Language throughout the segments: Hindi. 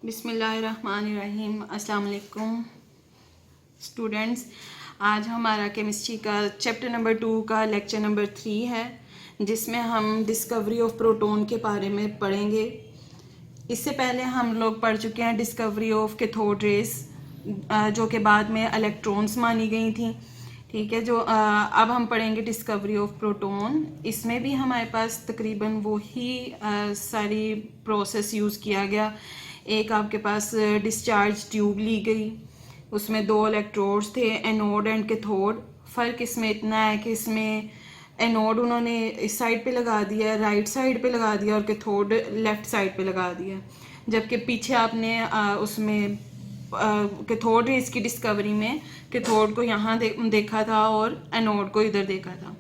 बिस्मिल्लाहिर्रहमानिर्रहीम। अस्सलाम वालेकुम स्टूडेंट्स। आज हमारा केमिस्ट्री का चैप्टर नंबर 2 का लेक्चर नंबर 3 है, जिसमें हम डिस्कवरी ऑफ प्रोटॉन के बारे में पढ़ेंगे। इससे पहले हम लोग पढ़ चुके हैं डिस्कवरी ऑफ कैथोड रेज, जो कि बाद में इलेक्ट्रॉन्स मानी गई थी। ठीक है, जो अब हम पढ़ेंगे डिस्कवरी ऑफ प्रोटॉन। इसमें भी हमारे पास तकरीबन वही सारी प्रोसेस यूज़ किया गया। एक आपके पास डिस्चार्ज ट्यूब ली गई, उसमें 2 इलेक्ट्रोड्स थे, एनोड एंड कैथोड। फ़र्क इसमें इतना है कि इसमें एनोड उन्होंने इस साइड पे लगा दिया, राइट साइड पे लगा दिया, और कैथोड लेफ़्ट साइड पे लगा दिया। जबकि पीछे आपने उसमें कैथोड रेज की डिस्कवरी में कैथोड को यहाँ देखा था और एनोड को इधर देखा था।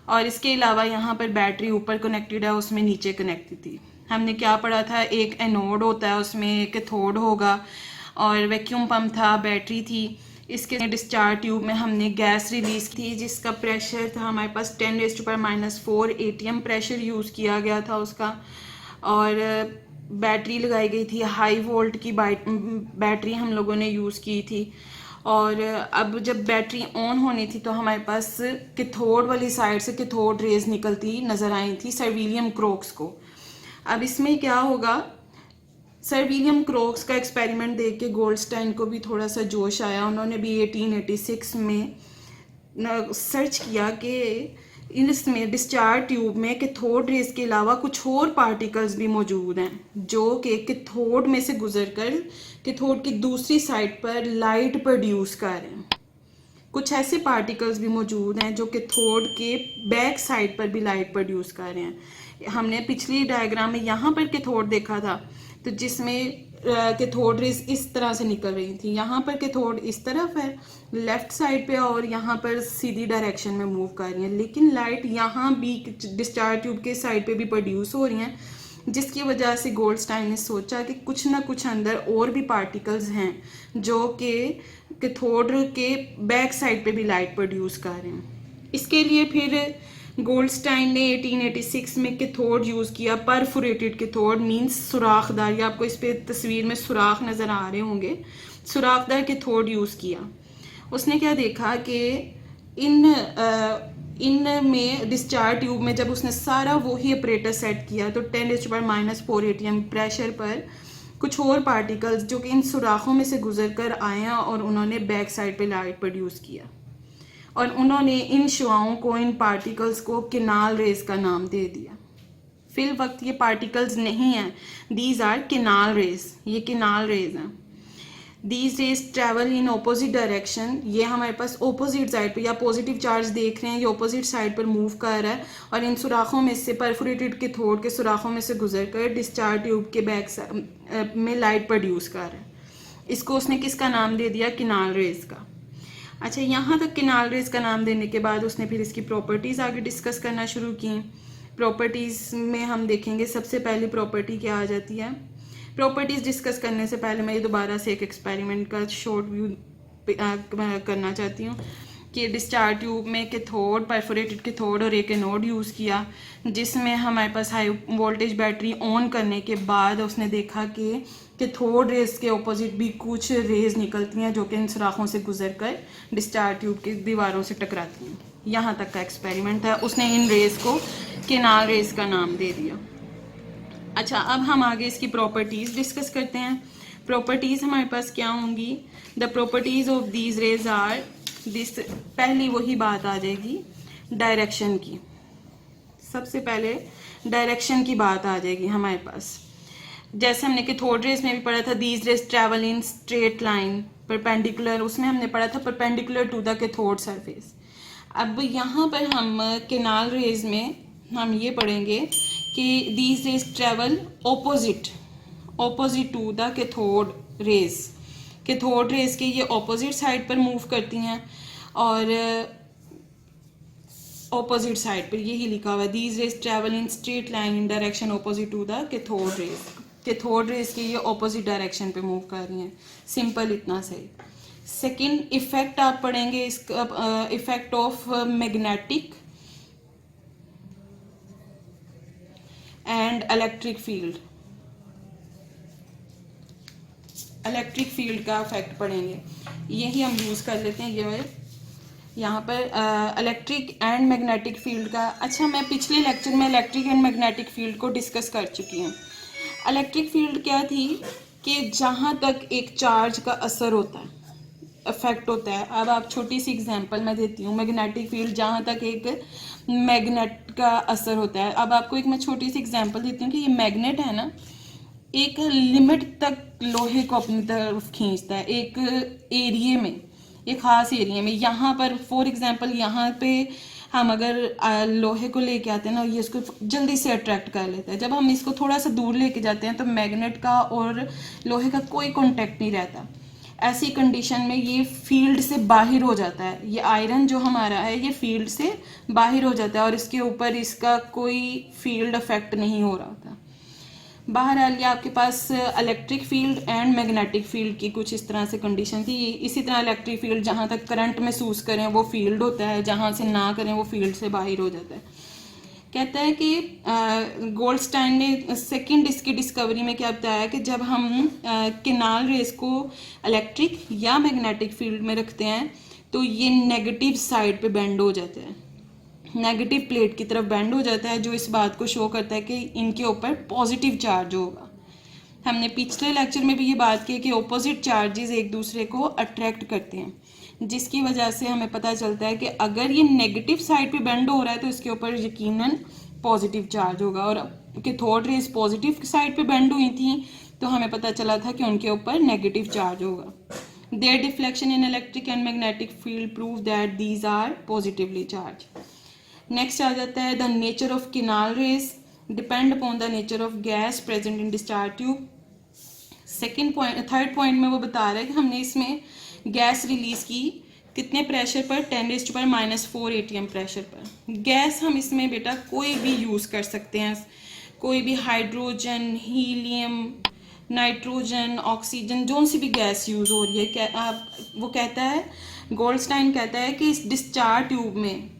और इसके अलावा यहाँ पर बैटरी ऊपर कनेक्टेड है, उसमें नीचे कनेक्टेड थी। हमने क्या पढ़ा था, एक एनोड होता है, उसमें कैथोड होगा, और वैक्यूम पंप था, बैटरी थी। इसके डिस्चार्ज ट्यूब में हमने गैस रिलीज की, जिसका प्रेशर था हमारे पास 10⁻⁴ ATM प्रेशर यूज़ किया गया था उसका। और बैटरी लगाई गई थी, हाई वोल्ट की बैटरी हम लोगों ने यूज़ की थी। और अब जब बैटरी ऑन होनी थी तो हमारे पास कैथोड वाली साइड से कैथोड रेज निकलती नज़र आई थी सर विलियम क्रोक्स को। अब इसमें क्या होगा, सर विलियम क्रोक्स का एक्सपेरिमेंट देख के गोल्डस्टाइन को भी थोड़ा सा जोश आया। उन्होंने भी 1886 में सर्च किया कि इसमें डिस्चार्ज ट्यूब में कैथोड रेज के अलावा कुछ और पार्टिकल्स भी मौजूद हैं, जो कि कैथोड में से गुजरकर कैथोड की दूसरी साइड पर लाइट प्रोड्यूस कर रहे हैं। कुछ ऐसे पार्टिकल्स भी मौजूद हैं जो कैथोड के बैक साइड पर भी लाइट प्रोड्यूस कर रहे हैं। हमने पिछली डायग्राम में यहाँ पर कैथोड देखा था, तो जिसमें कैथोड रेज इस तरह से निकल रही थी। यहाँ पर कैथोड इस तरफ है लेफ्ट साइड पे, और यहाँ पर सीधी डायरेक्शन में मूव कर रही है, लेकिन लाइट यहाँ भी डिस्चार्ज ट्यूब के साइड पे भी प्रोड्यूस हो रही हैं, जिसकी वजह से गोल्डस्टाइन ने सोचा कि कुछ ना कुछ अंदर और भी पार्टिकल्स हैं जो कि कैथोड के बैक साइड पे भी लाइट प्रोड्यूस कर रहे हैं। इसके लिए फिर गोल्डस्टाइन ने 1886 में कैथोड यूज़ किया, परफोरेटेड कैथोड मींस सुराखदार। ये आपको इस पे तस्वीर में सुराख नज़र आ रहे होंगे, सुराखदार कैथोड यूज़ किया। उसने क्या देखा कि इन में डिस्चार्ज ट्यूब में जब उसने सारा वही ऑपरेटर सेट किया तो 10⁻⁴ ATM प्रेशर पर कुछ और पार्टिकल्स जो कि इन सुराखों में से गुजर कर आए और उन्होंने बैक साइड पे लाइट प्रोड्यूस किया। और उन्होंने इन शुआओं को, इन पार्टिकल्स को किनाल रेज का नाम दे दिया। फिल वक्त ये पार्टिकल्स नहीं हैं, दीज आर किनाल रेज, ये किनाल रेज हैं। These rays travel in opposite direction, ये हमारे पास ऑपोजिट साइड पे, या पॉजिटिव चार्ज देख रहे हैं, ये ऑपोजिट साइड पर मूव कर रहा है, और इन सुराखों में से, परफोरेटेड कैथोड के सुराखों में से गुजर कर डिस्चार्ज ट्यूब के बैक में लाइट प्रोड्यूस कर रहा है। इसको उसने किसका नाम दे दिया, किनाल रेज का। अच्छा, यहाँ तक किनाल रेज का नाम देने के बाद उसने फिर इसकी प्रॉपर्टीज़ आगे डिस्कस करना शुरू की। प्रॉपर्टीज़ में हम देखेंगे सबसे पहली प्रॉपर्टी क्या आ जाती है। प्रॉपर्टीज़ डिस्कस करने से पहले मैं ये दोबारा से एक एक्सपेरिमेंट का शॉर्ट व्यू करना चाहती हूँ कि डिस्चार्ज ट्यूब में कैथोड, परफोरेटेड कैथोड और एक एनोड यूज़ किया, जिसमें हमारे पास हाई वोल्टेज बैटरी ऑन करने के बाद उसने देखा कि कैथोड रेज के ऑपोजिट भी कुछ रेज निकलती हैं जो कि इन सुराखों से गुजर कर डिस्चार्ज ट्यूब की दीवारों से टकराती हैं। यहाँ तक का एक्सपेरिमेंट था। उसने इन रेज को किनाल रेज का नाम दे दिया। अच्छा, अब हम आगे इसकी प्रॉपर्टीज़ डिस्कस करते हैं। प्रॉपर्टीज़ हमारे पास क्या होंगी, the properties of these rays are this. पहली वही बात आ जाएगी डायरेक्शन की। सबसे पहले डायरेक्शन की बात आ जाएगी हमारे पास। जैसे हमने कैथोड रेज में भी पढ़ा था, these rays travel in straight line perpendicular, उसमें हमने पढ़ा था perpendicular to the cathode surface. अब यहाँ पर हम किनाल रेज में हम ये पढ़ेंगे कि these rays travel opposite to the cathode rays. Cathode rays के ये ऑपोजिट साइड पर मूव करती हैं, और ऑपोजिट साइड पर यही लिखा हुआ है, these rays travel in straight line in direction opposite to the cathode rays. Cathode rays के ये ऑपोजिट डायरेक्शन पे मूव कर रही हैं। सिंपल, इतना सही। सेकंड इफेक्ट आप पढ़ेंगे इसका, effect of magnetic and electric field. Electric field का इफेक्ट पड़ेंगे। यही हम यूज़ कर लेते हैं ये यहाँ पर इलेक्ट्रिक एंड मैग्नेटिक फील्ड का। अच्छा, मैं पिछले लेक्चर में इलेक्ट्रिक एंड मैग्नेटिक फील्ड को डिस्कस कर चुकी हूँ। इलेक्ट्रिक फील्ड क्या थी कि जहाँ तक एक चार्ज का असर होता है, इफेक्ट होता है। अब आप छोटी सी एग्जांपल मैं देती हूँ। मैग्नेटिक फील्ड जहाँ तक एक मैग्नेट का असर होता है। अब आपको एक मैं छोटी सी एग्जांपल देती हूँ कि ये मैग्नेट है ना, एक लिमिट तक लोहे को अपनी तरफ खींचता है, एक एरिया में, एक खास एरिया में। यहाँ पर फॉर एग्जांपल यहाँ पे हम अगर लोहे को लेके आते हैं ना, ये इसको जल्दी से अट्रैक्ट कर लेता है। जब हम इसको थोड़ा सा दूर लेके जाते हैं तो मैग्नेट का और लोहे का कोई कॉन्टेक्ट नहीं रहता। ऐसी कंडीशन में ये फील्ड से बाहर हो जाता है। ये आयरन जो हमारा है ये फील्ड से बाहर हो जाता है और इसके ऊपर इसका कोई फील्ड इफेक्ट नहीं हो रहा था। बहरहाल ये आपके पास electric field and magnetic field की कुछ इस तरह से कंडीशन थी। इसी तरह इलेक्ट्रिक फील्ड जहाँ तक करंट महसूस करें वो फील्ड होता है, जहाँ से ना करें वो फील्ड से बाहर हो जाता है। कहता है कि गोल्डस्टाइन ने सेकंड इसकी डिस्कवरी में क्या बताया कि जब हम किनाल रेस को इलेक्ट्रिक या मैग्नेटिक फील्ड में रखते हैं तो ये नेगेटिव साइड पे बेंड हो जाता है, नेगेटिव प्लेट की तरफ बेंड हो जाता है, जो इस बात को शो करता है कि इनके ऊपर पॉजिटिव चार्ज होगा। हमने पिछले लेक्चर में भी ये बात की कि ऑपोजिट चार्जेस एक दूसरे को अट्रैक्ट करते हैं, जिसकी वजह से हमें पता चलता है कि अगर ये नेगेटिव साइड पे बेंड हो रहा है तो इसके ऊपर यकीनन पॉजिटिव चार्ज होगा। और कैथोड रेज पॉजिटिव साइड पे बेंड हुई थी तो हमें पता चला था कि उनके ऊपर नेगेटिव चार्ज होगा। Their deflection in electric and magnetic field prove that these are positively charge. Next आ जाता है the nature of canal rays depend upon the nature of gas present in discharge tube. Third point में वो बता रहा है कि हमने इसमें गैस रिलीज की कितने प्रेशर पर, 10⁻⁻⁴ एटीएम प्रेशर पर। गैस हम इसमें बेटा कोई भी यूज़ कर सकते हैं, कोई भी हाइड्रोजन, हीलियम, नाइट्रोजन, ऑक्सीजन, जो सी भी गैस यूज़ हो रही है। वो कहता है, गोल्डस्टाइन कहता है कि इस डिस्चार्ज ट्यूब में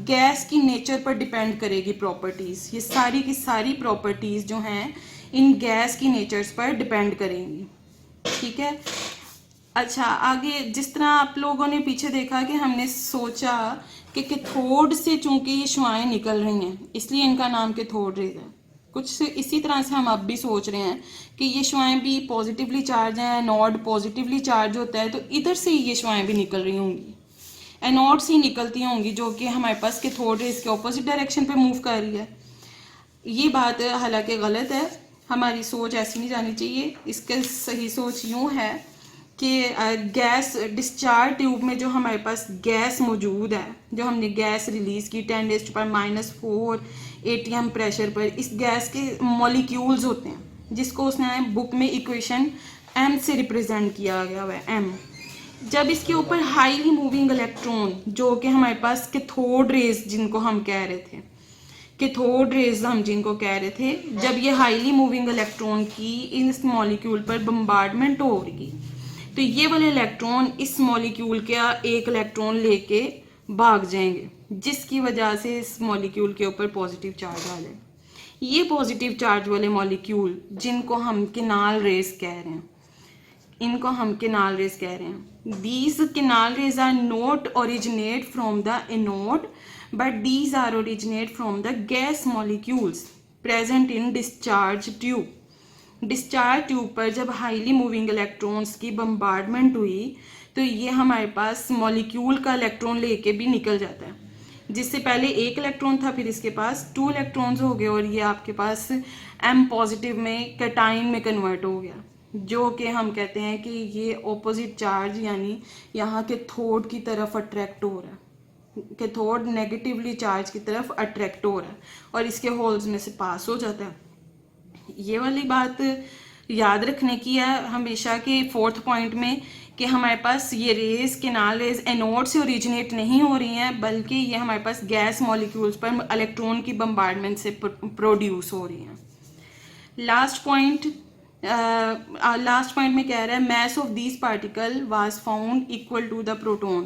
गैस की नेचर पर डिपेंड करेगी प्रॉपर्टीज़। ये सारी की सारी प्रॉपर्टीज़ जो हैं इन गैस की नेचर्स पर डिपेंड करेंगी। ठीक है। अच्छा, आगे जिस तरह आप लोगों ने पीछे देखा कि हमने सोचा कि कैथोड से चूंकि ये शुआएं निकल रही हैं इसलिए इनका नाम कैथोड रेज है। कुछ इसी तरह से हम अब भी सोच रहे हैं कि ये शुआएं भी पॉजिटिवली चार्ज हैं, एनोड पॉजिटिवली चार्ज होता है तो इधर से ये शुआएं भी निकल रही होंगी, एनोड से ही निकलती होंगी, जो कि हमारे पास कैथोड रेज के ऑपोजिट डायरेक्शन पे मूव कर रही है। ये बात हालांकि गलत है, हमारी सोच ऐसी नहीं जानी चाहिए। इसका सही सोच यूँ है कि गैस डिस्चार्ज ट्यूब में जो हमारे पास गैस मौजूद है, जो हमने गैस रिलीज़ की 10⁻⁻⁴ एटीएम प्रेशर पर, इस गैस के मॉलिक्यूल्स होते हैं जिसको उसने बुक में इक्वेशन m से रिप्रेजेंट किया गया हुआ है, m। जब इसके ऊपर हाईली मूविंग इलेक्ट्रॉन, जो कि हमारे पास कैथोड रेज जिनको हम कह रहे थे, कैथोड रेज हम जिनको कह रहे थे, जब ये हाईली मूविंग इलेक्ट्रॉन की इस मॉलिक्यूल पर बम्बार्डमेंट होगी तो ये वाले इलेक्ट्रॉन इस मॉलिक्यूल का एक इलेक्ट्रॉन लेके भाग जाएंगे, जिसकी वजह से इस मॉलिक्यूल के ऊपर पॉजिटिव चार्ज आ जाए। ये पॉजिटिव चार्ज वाले मॉलिक्यूल जिनको हम किनाल रेज कह रहे हैं, इनको हम किनाल रेज कह रहे हैं। These canal rays are not originate from the anode but these are originate from the gas molecules present in discharge tube. Discharge tube पर जब हाईली मूविंग इलेक्ट्रॉन्स की बम्बार्डमेंट हुई तो ये हमारे पास मॉलिक्यूल का इलेक्ट्रॉन लेके भी निकल जाता है, जिससे पहले एक इलेक्ट्रॉन था फिर इसके पास 2 इलेक्ट्रॉन्स हो गए और ये आपके पास m पॉजिटिव में कैटाइन में कन्वर्ट हो गया, जो कि हम कहते हैं कि ये ऑपोजिट चार्ज यानी यहाँ कैथोड की तरफ अट्रैक्ट हो रहा है, कैथोड नेगेटिवली चार्ज की तरफ अट्रैक्ट हो रहा है और इसके होल्स में से पास हो जाता है। ये वाली बात याद रखने की है हमेशा के 4th पॉइंट में कि हमारे पास ये रेज किनाल रेज एनोड से ओरिजिनेट नहीं हो रही हैं, बल्कि ये हमारे पास गैस मॉलिक्यूल्स पर इलेक्ट्रॉन की बम्बार्डमेंट से प्रोड्यूस हो रही हैं। लास्ट पॉइंट में कह रहा है mass of these particle was found equal to the proton.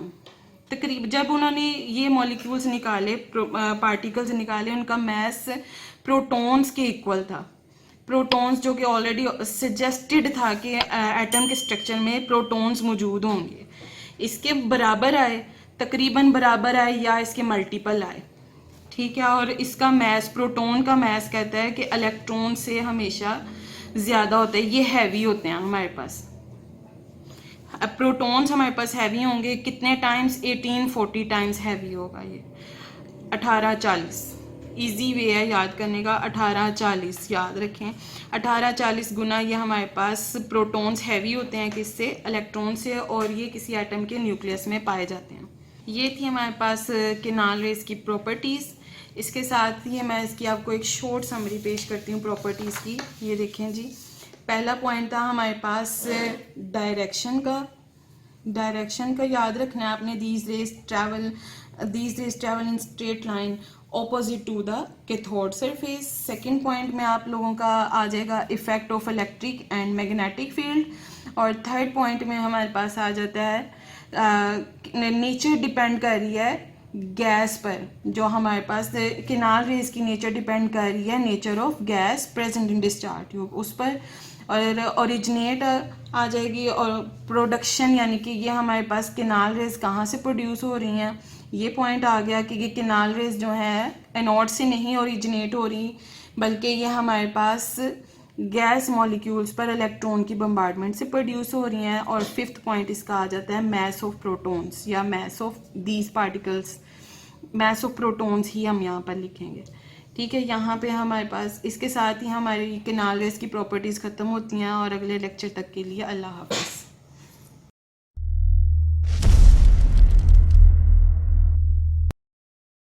तकरीब जब उन्होंने ये मॉलिक्यूल्स निकाले, पार्टिकल्स निकाले, उनका मैस प्रोटॉन्स के इक्वल था। प्रोटॉन्स, जो कि ऑलरेडी सजेस्टेड था कि एटम के स्ट्रक्चर में प्रोटॉन्स मौजूद होंगे, इसके बराबर आए, तकरीबन बराबर आए या इसके मल्टीपल आए, ठीक है। और इसका मैस, प्रोटॉन का मैस कहता है कि इलेक्ट्रॉन से हमेशा ज़्यादा होता है, ये हैवी होते हैं हमारे पास। अब प्रोटॉन्स हमारे पास हैवी होंगे कितने टाइम्स, 1840 टाइम्स हैवी होगा ये, 1840। इजी वे है याद करने का, 1840 याद रखें। 1840 गुना ये हमारे पास प्रोटॉन्स हैवी होते हैं किससे, इलेक्ट्रॉन से, और ये किसी एटम के न्यूक्लियस में पाए जाते हैं। ये थी हमारे पास केनाल रेज की प्रॉपर्टीज़। इसके साथ ही मैं इसकी आपको एक शॉर्ट समरी पेश करती हूँ प्रॉपर्टीज़ की। ये देखें जी, पहला पॉइंट था हमारे पास डायरेक्शन का याद रखना है आपने। These rays travel in straight line opposite to the cathode surface. Second point में आप लोगों का आ जाएगा effect of electric and magnetic field. और थर्ड पॉइंट में हमारे पास आ जाता है नेचर डिपेंड कर रही है गैस पर, जो हमारे पास केनाल रेज की नेचर डिपेंड कर रही है nature of gas present in discharge tube, उस पर। और ओरिजिनेट आ जाएगी, और प्रोडक्शन यानी कि ये हमारे पास केनाल रेज कहाँ से प्रोड्यूस हो रही हैं, ये पॉइंट आ गया कि ये केनाल रेज जो है एनोड से नहीं ओरिजिनेट हो रही, बल्कि ये हमारे पास गैस मॉलिक्यूल्स पर इलेक्ट्रॉन की बम्बार्डमेंट से प्रोड्यूस हो रही हैं। और फिफ्थ पॉइंट इसका आ जाता है मैस ऑफ प्रोटॉन्स या mass of these particles, mass of protons ही हम यहाँ पर लिखेंगे, ठीक है। यहाँ पे हमारे पास इसके साथ ही हमारी केनाल रेज की प्रॉपर्टीज़ ख़त्म होती हैं, और अगले लेक्चर तक के लिए अल्लाह हाफ़िज़।